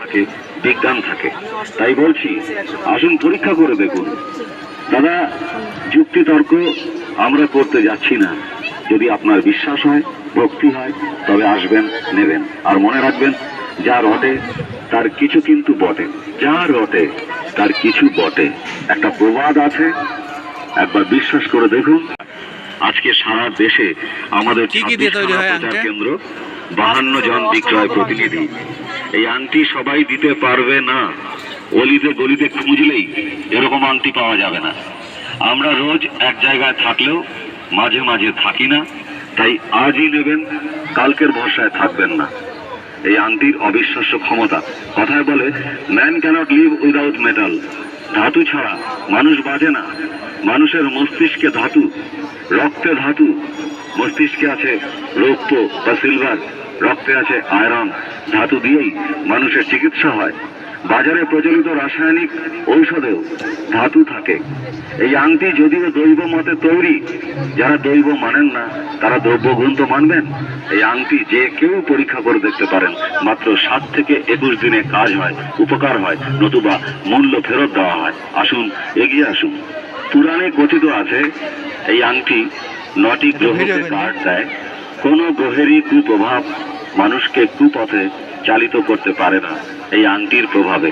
থাকে, বিজ্ঞান থাকে। তাই বলছি, আসুন পরীক্ষা করে দেখুন। দাদা, যুক্তি তর্ক আমরা করতে যাচ্ছি না। যদি আপনার বিশ্বাস হয়, ভক্তি হয়, তবে আসবেন, নেবেন। আর মনে রাখবেন, যা রটে তার কিছু কিন্তু বটে। যা রটে তার কিছু বটে, একটা প্রবাদ আছে, একবার বিশ্বাস করে দেখুন। আজকে সারা দেশে আমাদের প্রচার কেন্দ্র, 52 জন বিক্রয় প্রতিনিধি। এই আংটি সবাই দিতে পারবে না। অলিতে গলিতে খুঁজলেই এরকম আংটি পাওয়া যাবে না। আমরা রোজ এক জায়গায় থাকলেও মাঝে মাঝে থাকি না। তাই আজই নেবেন, কালকের ভরসায় থাকবেন না। এই আংটির অবিশ্বাস্য ক্ষমতা। কথায় বলে, man cannot live without metal. ধাতু ছাড়া মানুষ বাঁচে না। মানুষের মস্তিষ্কে ধাতু, রক্তে ধাতু। মস্তিষ্কে আছে রৌপ্য বা সিলভার, রক্তে আছে আয়রন। ধাতু দিয়েই মানুষের চিকিৎসা হয়। বাজারে প্রচলিত রাসায়নিক ঔষধেও ধাতু থাকে। এই আংটি যদিও দৈব মতে তৈরি, যারা দৈব মানেন না তারা দ্রব্যগুণ তো মানবেন। এই আংটি যে কেউ পরীক্ষা করে দেখতে পারেন। মাত্র 7 থেকে 21 দিনে কাজ হয়, উপকার হয়, নতুবা মূল্য ফেরত দেওয়া হয়। আসুন, এগিয়ে আসুন। পুরাণে কথিত আছে, এই আংটি 9টি গ্রহকে কার্ড দেয়। কোনো গ্রহেরই কুপ্রভাব মানুষকে কুপথে চালিত করতে পারে না এই আংটির প্রভাবে।